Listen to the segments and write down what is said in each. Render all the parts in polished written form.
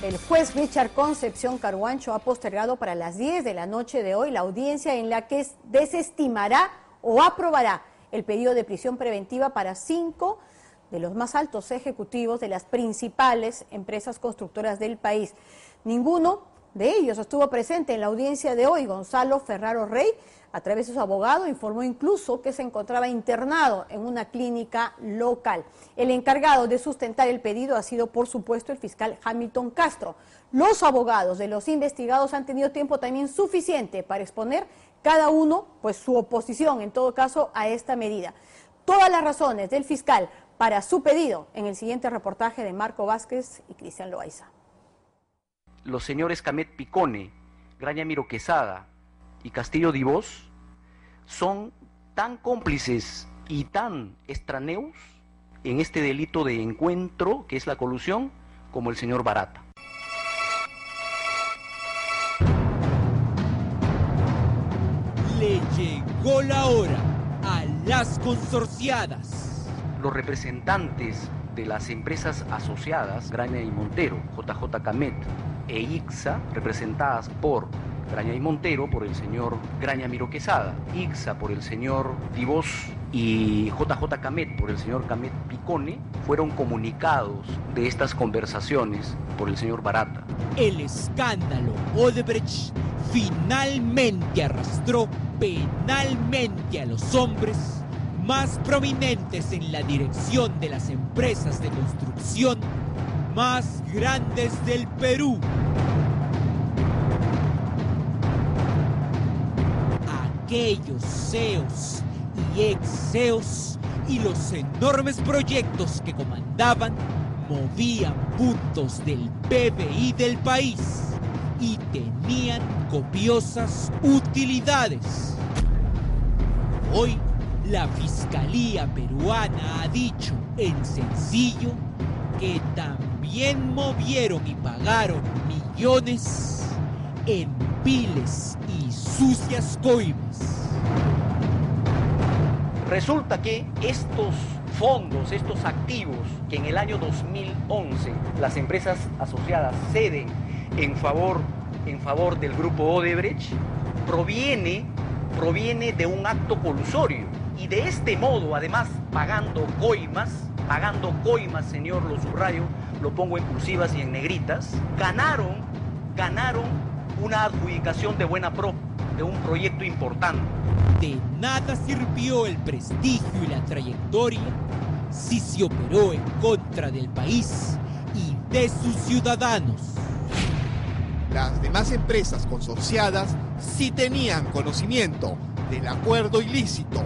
El juez Richard Concepción Caruancho ha postergado para las 10 de la noche de hoy la audiencia en la que desestimará o aprobará el pedido de prisión preventiva para 5 de los más altos ejecutivos de las principales empresas constructoras del país. Ninguno de ellos estuvo presente en la audiencia de hoy. Gonzalo Ferraro Rey, a través de su abogado, informó incluso que se encontraba internado en una clínica local. El encargado de sustentar el pedido ha sido, por supuesto, el fiscal Hamilton Castro. Los abogados de los investigados han tenido tiempo también suficiente para exponer cada uno, pues, su oposición, en todo caso, a esta medida. Todas las razones del fiscal para su pedido en el siguiente reportaje de Marco Vázquez y Cristian Loaiza. Los señores Camet Picone, Graña Miro Quesada y Castillo Divós son tan cómplices y tan extraneos en este delito de encuentro, que es la colusión, como el señor Barata. Le llegó la hora a las consorciadas. Los representantes de las empresas asociadas, Graña y Montero, JJ Camet e ICSA, representadas por Graña y Montero, por el señor Graña Miro Quesada, ICSA por el señor Divós y JJ Camet por el señor Camet Picone, fueron comunicados de estas conversaciones por el señor Barata. El escándalo Odebrecht finalmente arrastró penalmente a los hombres más prominentes en la dirección de las empresas de construcción más grandes del Perú. Aquellos CEOs y ex-CEOs y los enormes proyectos que comandaban movían puntos del PBI del país y tenían copiosas utilidades. Hoy, la Fiscalía peruana ha dicho en sencillo que también movieron y pagaron millones en viles y sucias coimas. Resulta que estos fondos, estos activos que en el año 2011 las empresas asociadas ceden en favor del grupo Odebrecht, proviene de un acto colusorio. Y de este modo, además, pagando coimas, señor, lo subrayo, lo pongo en cursivas y en negritas, ganaron una adjudicación de buena pro, de un proyecto importante. De nada sirvió el prestigio y la trayectoria si se operó en contra del país y de sus ciudadanos. Las demás empresas consorciadas sí tenían conocimiento del acuerdo ilícito.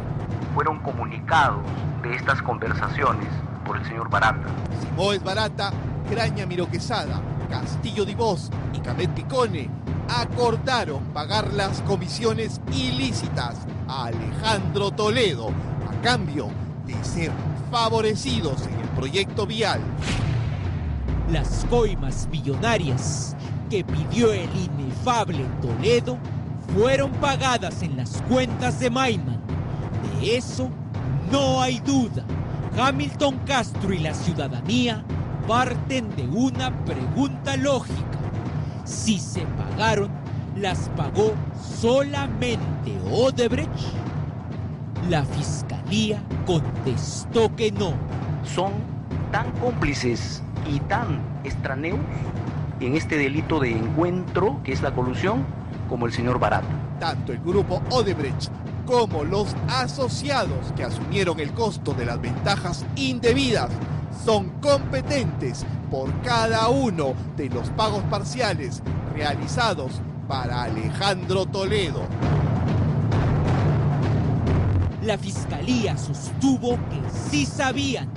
Fueron comunicados de estas conversaciones por el señor Barata. Simoes Barata, Graña Miro Quesada, Castillo Divós y Camet Picone acordaron pagar las comisiones ilícitas a Alejandro Toledo a cambio de ser favorecidos en el proyecto vial. Las coimas millonarias que pidió el inefable Toledo fueron pagadas en las cuentas de Maiman. De eso no hay duda. Hamilton Castro y la ciudadanía parten de una pregunta lógica. Si se pagaron, ¿las pagó solamente Odebrecht? La fiscalía contestó que no. Son tan cómplices y tan extraneos en este delito de encuentro, que es la colusión, como el señor Barata. Tanto el grupo Odebrecht como los asociados que asumieron el costo de las ventajas indebidas son competentes por cada uno de los pagos parciales realizados para Alejandro Toledo. La fiscalía sostuvo que sí sabían,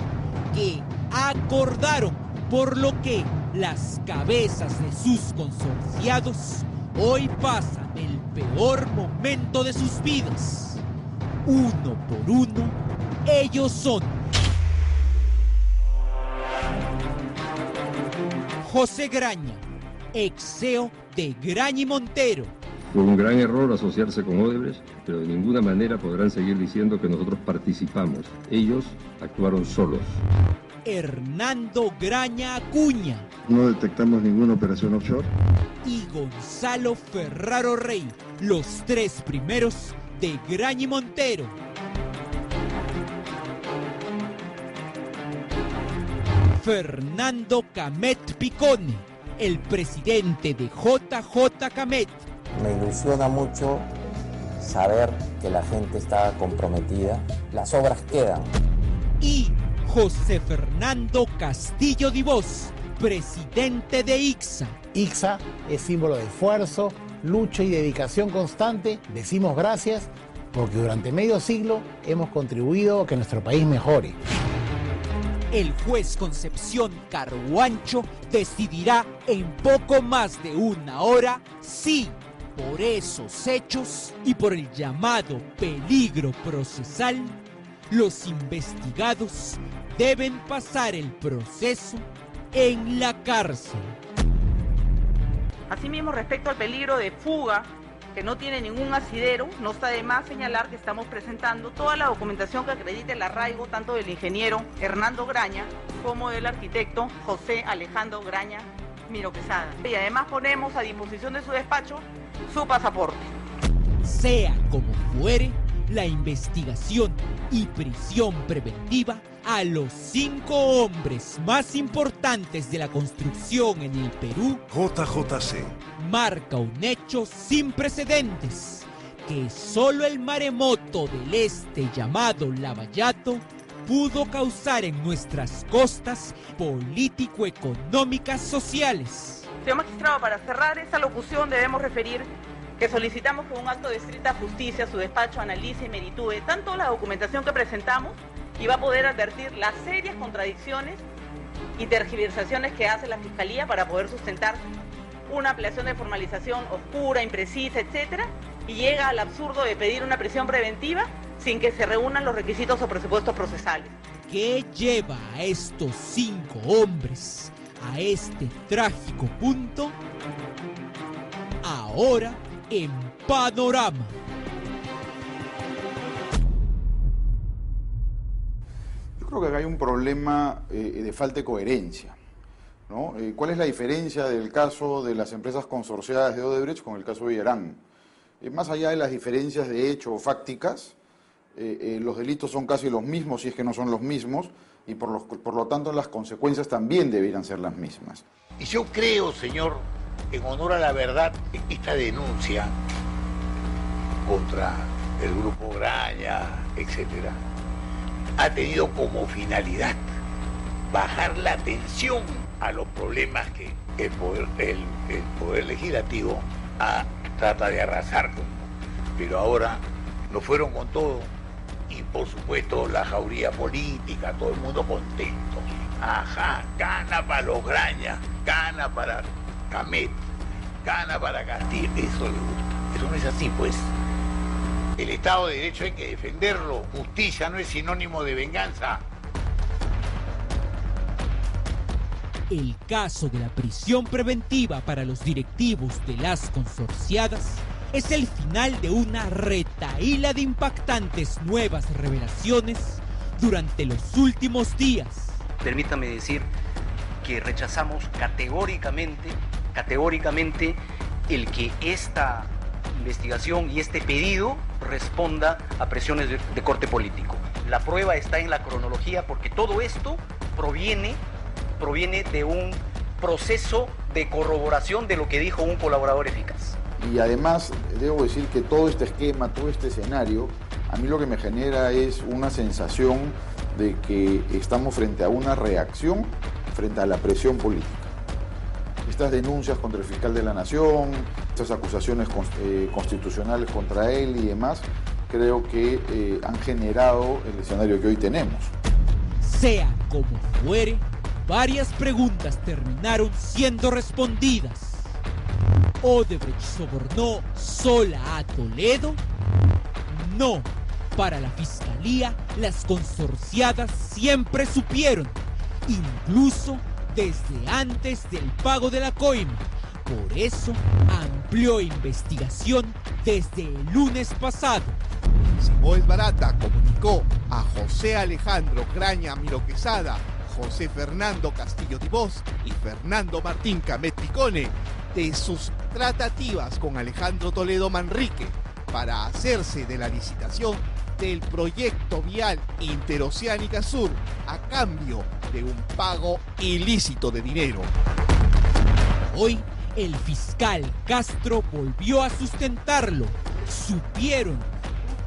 que acordaron, por lo que las cabezas de sus consorciados hoy pasan el peor momento de sus vidas. Uno por uno, ellos son José Graña, ex-CEO de Graña y Montero. Fue un gran error asociarse con Odebrecht, pero de ninguna manera podrán seguir diciendo que nosotros participamos. Ellos actuaron solos. Hernando Graña Acuña. No detectamos ninguna operación offshore. Y Gonzalo Ferraro Rey, los tres primeros de Graña y Montero. Fernando Camet Picone, el presidente de JJ Camet. Me ilusiona mucho saber que la gente está comprometida. Las obras quedan. Y José Fernando Castillo Divós, presidente de ICSA. ICSA es símbolo de esfuerzo, lucha y dedicación constante. Decimos gracias porque durante medio siglo hemos contribuido a que nuestro país mejore. El juez Concepción Carhuancho decidirá en poco más de una hora si, por esos hechos y por el llamado peligro procesal, los investigados deben pasar el proceso en la cárcel. Asimismo, respecto al peligro de fuga, que no tiene ningún asidero, no está de más señalar que estamos presentando toda la documentación que acredite el arraigo tanto del ingeniero Hernando Graña como del arquitecto José Alejandro Graña Miro Quesada. Y además ponemos a disposición de su despacho su pasaporte. Sea como fuere, la investigación y prisión preventiva a los 5 hombres más importantes de la construcción en el Perú, JJC, marca un hecho sin precedentes, que solo el maremoto del este llamado Lavallato pudo causar en nuestras costas político-económicas sociales. Señor magistrado, para cerrar esta locución debemos referir que solicitamos que un acto de estricta justicia su despacho analice y meritúe tanto la documentación que presentamos y va a poder advertir las serias contradicciones y tergiversaciones que hace la Fiscalía para poder sustentar una apelación de formalización oscura, imprecisa, etcétera, y llega al absurdo de pedir una prisión preventiva sin que se reúnan los requisitos o presupuestos procesales. ¿Qué lleva a estos 5 hombres a este trágico punto? Ahora en Panorama. Yo creo que acá hay un problema de falta de coherencia, ¿no? ¿Cuál es la diferencia del caso de las empresas consorciadas de Odebrecht con el caso de Villarán? Más allá de las diferencias de hecho o fácticas, los delitos son casi los mismos, si es que no son los mismos, y por lo tanto las consecuencias también deberían ser las mismas. Y yo creo, señor, en honor a la verdad, esta denuncia contra el grupo Graña, etcétera, ha tenido como finalidad bajar la tensión a los problemas que el poder legislativo trata de arrasar con. Pero ahora no fueron con todo y por supuesto la jauría política, todo el mundo contento. Ajá, gana para los Graña, gana para Camet, gana para Castillo. Eso le gusta. Eso no es así, pues. El Estado de Derecho hay que defenderlo. Justicia no es sinónimo de venganza. El caso de la prisión preventiva para los directivos de las consorciadas es el final de una retahíla de impactantes nuevas revelaciones durante los últimos días. Permítame decir que rechazamos categóricamente el que esta investigación y este pedido responda a presiones de corte político. La prueba está en la cronología porque todo esto proviene de un proceso de corroboración de lo que dijo un colaborador eficaz. Y además, debo decir que todo este esquema, todo este escenario, a mí lo que me genera es una sensación de que estamos frente a una reacción frente a la presión política. Estas denuncias contra el fiscal de la Nación, estas acusaciones constitucionales contra él y demás, creo que han generado el escenario que hoy tenemos. Sea como fuere, varias preguntas terminaron siendo respondidas. ¿Odebrecht sobornó sola a Toledo? No. Para la Fiscalía, las consorciadas siempre supieron, incluso desde antes del pago de la coima. Por eso amplió investigación desde el lunes pasado. Simón Barata comunicó a José Alejandro Graña Miro Quesada, José Fernando Castillo Dibós y Fernando Martín Camet Picone de sus tratativas con Alejandro Toledo Manrique para hacerse de la licitación del proyecto vial Interoceánica Sur a cambio de un pago ilícito de dinero. Hoy, el fiscal Castro volvió a sustentarlo. Supieron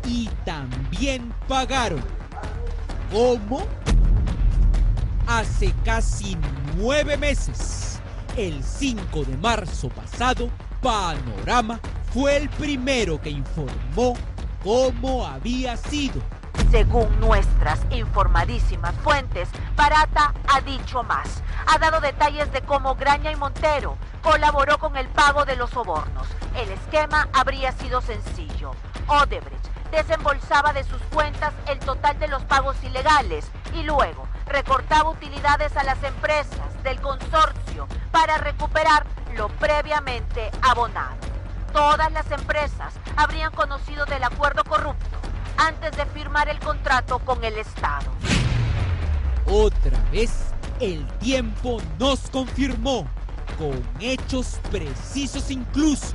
y también pagaron. ¿Cómo? Hace casi 9 meses, el 5 de marzo pasado, Panorama fue el primero que informó cómo había sido. Según nuestras informadísimas fuentes, Barata ha dicho más. Ha dado detalles de cómo Graña y Montero colaboró con el pago de los sobornos. El esquema habría sido sencillo. Odebrecht desembolsaba de sus cuentas el total de los pagos ilegales y luego recortaba utilidades a las empresas del consorcio para recuperar lo previamente abonado. Todas las empresas habrían conocido del acuerdo corrupto antes de firmar el contrato con el Estado. Otra vez, el tiempo nos confirmó, con hechos precisos incluso.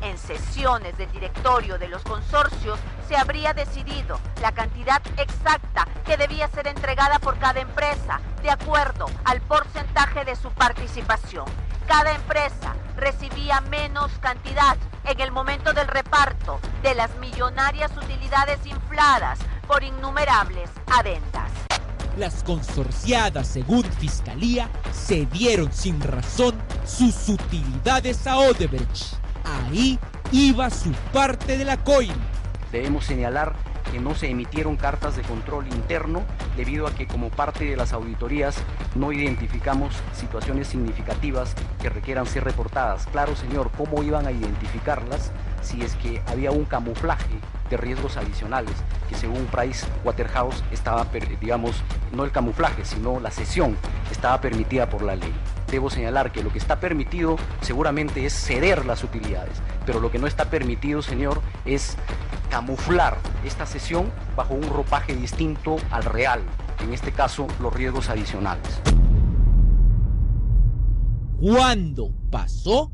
En sesiones del directorio de los consorcios se habría decidido la cantidad exacta que debía ser entregada por cada empresa, de acuerdo al porcentaje de su participación. Cada empresa recibía menos cantidad en el momento del reparto de las millonarias utilidades infladas por innumerables adendas. Las consorciadas, según Fiscalía, cedieron sin razón sus utilidades a Odebrecht. Ahí iba su parte de la coima. Debemos señalar que no se emitieron cartas de control interno debido a que como parte de las auditorías no identificamos situaciones significativas que requieran ser reportadas. Claro, señor, ¿cómo iban a identificarlas si es que había un camuflaje de riesgos adicionales que según Pricewaterhouse estaba, digamos, no el camuflaje, sino la cesión estaba permitida por la ley? Debo señalar que lo que está permitido seguramente es ceder las utilidades, pero lo que no está permitido, señor, es camuflar esta cesión bajo un ropaje distinto al real, en este caso los riesgos adicionales. ¿Cuándo pasó?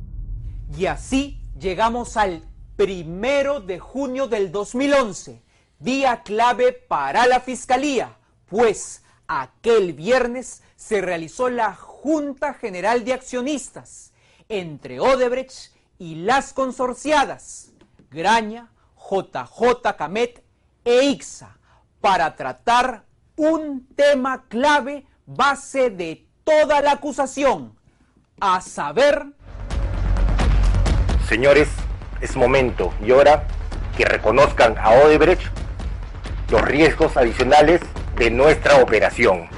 Y así llegamos al 1 de junio del 2011, día clave para la Fiscalía, pues aquel viernes se realizó la Junta General de Accionistas entre Odebrecht y las consorciadas Graña, JJ Camet e ICSA para tratar un tema clave base de toda la acusación, a saber... Señores, es momento y hora que reconozcan a Odebrecht los riesgos adicionales de nuestra operación.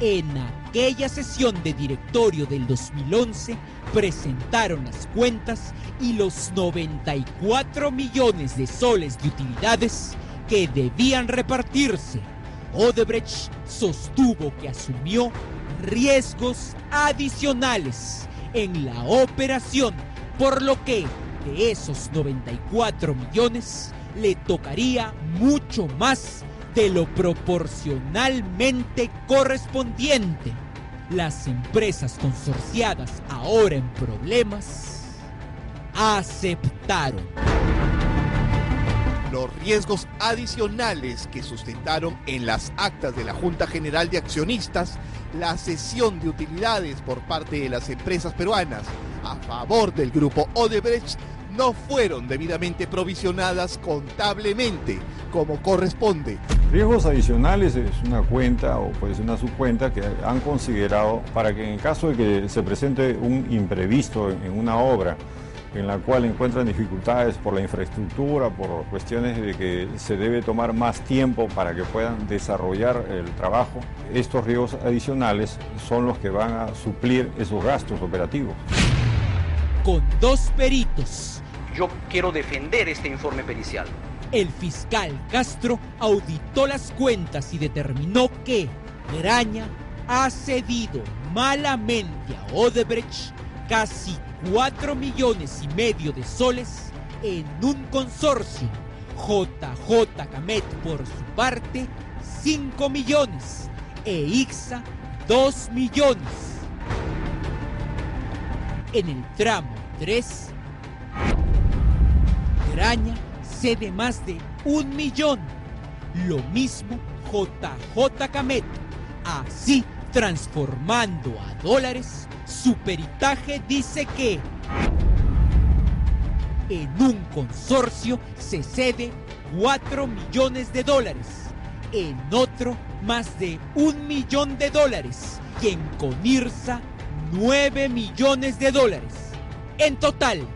En aquella sesión de directorio del 2011 presentaron las cuentas y los 94 millones de soles de utilidades que debían repartirse. Odebrecht sostuvo que asumió riesgos adicionales en la operación, por lo que de esos 94 millones le tocaría mucho más de lo proporcionalmente correspondiente. Las empresas consorciadas, ahora en problemas, aceptaron. Los riesgos adicionales que sustentaron en las actas de la Junta General de Accionistas la cesión de utilidades por parte de las empresas peruanas a favor del grupo Odebrecht no fueron debidamente provisionadas contablemente como corresponde. Riesgos adicionales es una cuenta o puede ser una subcuenta que han considerado para que en caso de que se presente un imprevisto en una obra en la cual encuentran dificultades por la infraestructura, por cuestiones de que se debe tomar más tiempo para que puedan desarrollar el trabajo, estos riesgos adicionales son los que van a suplir esos gastos operativos. Con 2 peritos. Yo quiero defender este informe pericial. El fiscal Castro auditó las cuentas y determinó que Graña ha cedido malamente a Odebrecht casi 4,5 millones de soles en un consorcio. JJ Camet, por su parte, 5 millones. e ICSA 2 millones. En el tramo 3, Graña cede más de 1 millón. Lo mismo JJ Camet. Así, transformando a dólares, su peritaje dice que en un consorcio se cede 4 millones de dólares, en otro más de 1 millón de dólares y en Conirsa 9 millones de dólares. En total,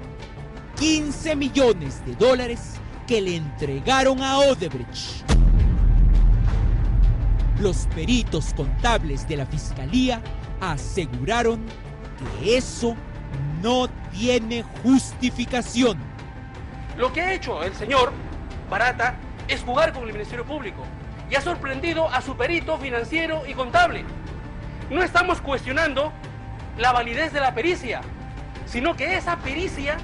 15 millones de dólares que le entregaron a Odebrecht. Los peritos contables de la Fiscalía aseguraron que eso no tiene justificación. Lo que ha hecho el señor Barata es jugar con el Ministerio Público y ha sorprendido a su perito financiero y contable. No estamos cuestionando la validez de la pericia, sino que esa pericia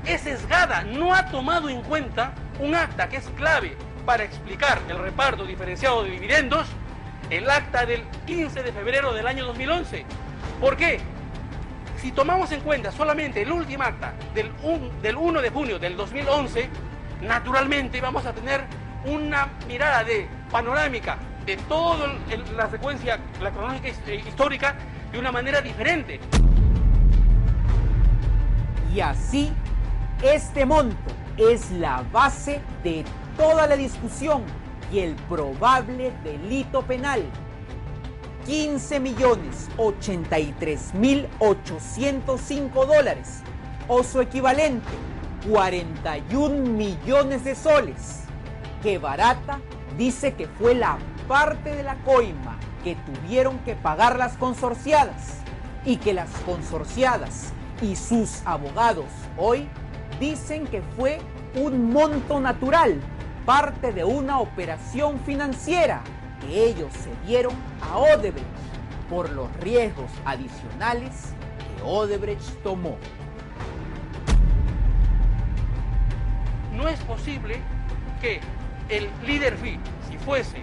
es sesgada, no ha tomado en cuenta un acta que es clave para explicar el reparto diferenciado de dividendos, el acta del 15 de febrero del año 2011. ¿Por qué? Si tomamos en cuenta solamente el último acta del 1 de junio del 2011, naturalmente vamos a tener una mirada de panorámica de toda la secuencia, la cronológica histórica, de una manera diferente. Y así, este monto es la base de toda la discusión y el probable delito penal. 15.083.805 dólares, o su equivalente, 41 millones de soles, que Barata dice que fue la parte de la coima que tuvieron que pagar las consorciadas, y que las consorciadas y sus abogados hoy dicen que fue un monto natural, parte de una operación financiera que ellos se dieron a Odebrecht por los riesgos adicionales que Odebrecht tomó. No es posible que el líder fee, si fuese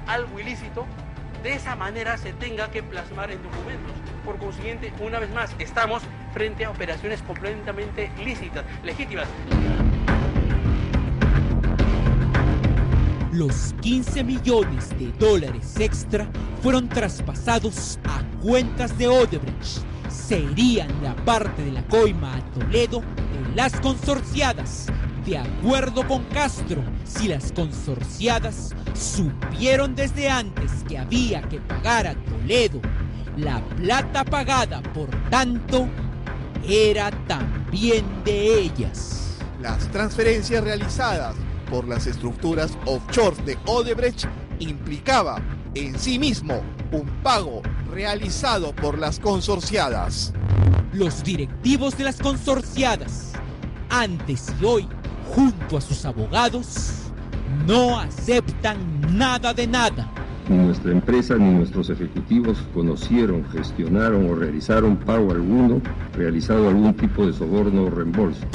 algo ilícito, de esa manera se tenga que plasmar en documentos. Por consiguiente, una vez más, estamos frente a operaciones completamente lícitas, legítimas. Los 15 millones de dólares extra fueron traspasados a cuentas de Odebrecht. Serían la parte de la coima a Toledo de las consorciadas. De acuerdo con Castro, si las consorciadas supieron desde antes que había que pagar a Toledo, la plata pagada, por tanto, era también de ellas. Las transferencias realizadas por las estructuras offshore de Odebrecht implicaba en sí mismo un pago realizado por las consorciadas. Los directivos de las consorciadas, antes y hoy, junto a sus abogados, no aceptan nada de nada. Ni nuestra empresa ni nuestros ejecutivos conocieron, gestionaron o realizaron pago alguno, realizado algún tipo de soborno o reembolso.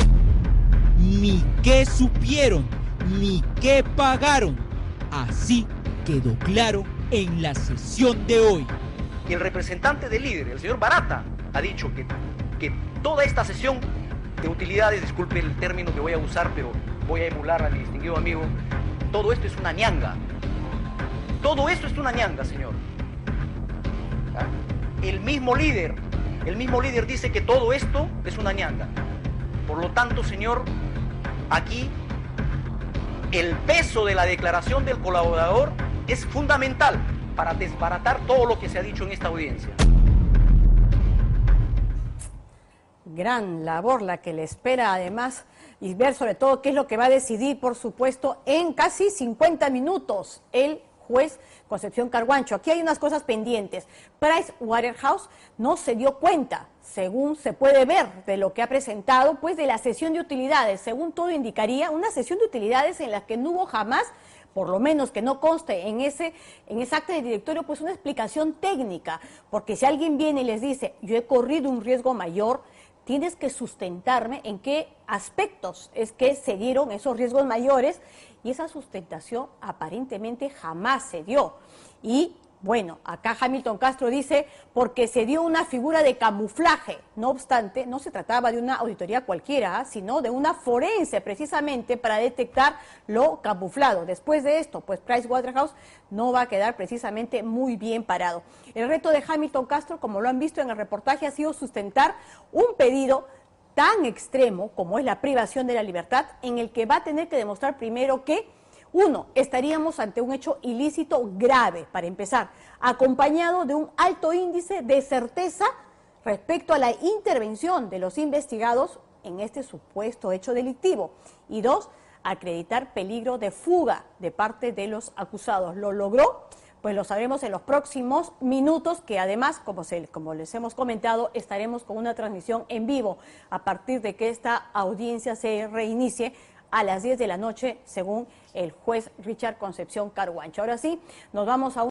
Ni qué supieron, ni qué pagaron. Así quedó claro en la sesión de hoy. Y el representante del líder, el señor Barata, ha dicho que toda esta sesión de utilidades, disculpe el término que voy a usar, pero voy a emular a mi distinguido amigo, todo esto es una ñanga. Todo esto es una ñanga, señor. El mismo líder dice que todo esto es una ñanga. Por lo tanto, señor, aquí el peso de la declaración del colaborador es fundamental para desbaratar todo lo que se ha dicho en esta audiencia. Gran labor la que le espera, además, y ver sobre todo qué es lo que va a decidir, por supuesto, en casi 50 minutos el juez Concepción Carguancho. Aquí hay unas cosas pendientes. Pricewaterhouse no se dio cuenta, según se puede ver de lo que ha presentado, pues de la sesión de utilidades. Según todo indicaría, una sesión de utilidades en la que no hubo jamás, por lo menos que no conste en ese acta de directorio, pues una explicación técnica. Porque si alguien viene y les dice, yo he corrido un riesgo mayor, tienes que sustentarme en qué aspectos es que se dieron esos riesgos mayores, y esa sustentación aparentemente jamás se dio. Y Bueno, acá Hamilton Castro dice porque se dio una figura de camuflaje. No obstante, no se trataba de una auditoría cualquiera, sino de una forense precisamente para detectar lo camuflado. Después de esto, pues Pricewaterhouse no va a quedar precisamente muy bien parado. El reto de Hamilton Castro, como lo han visto en el reportaje, ha sido sustentar un pedido tan extremo como es la privación de la libertad, en el que va a tener que demostrar primero que uno, estaríamos ante un hecho ilícito grave, para empezar, acompañado de un alto índice de certeza respecto a la intervención de los investigados en este supuesto hecho delictivo. Y dos, acreditar peligro de fuga de parte de los acusados. ¿Lo logró? Pues lo sabremos en los próximos minutos, que además, como les hemos comentado, estaremos con una transmisión en vivo a partir de que esta audiencia se reinicie a las 10 de la noche, según el juez Richard Concepción Carhuancho. Ahora sí, nos vamos a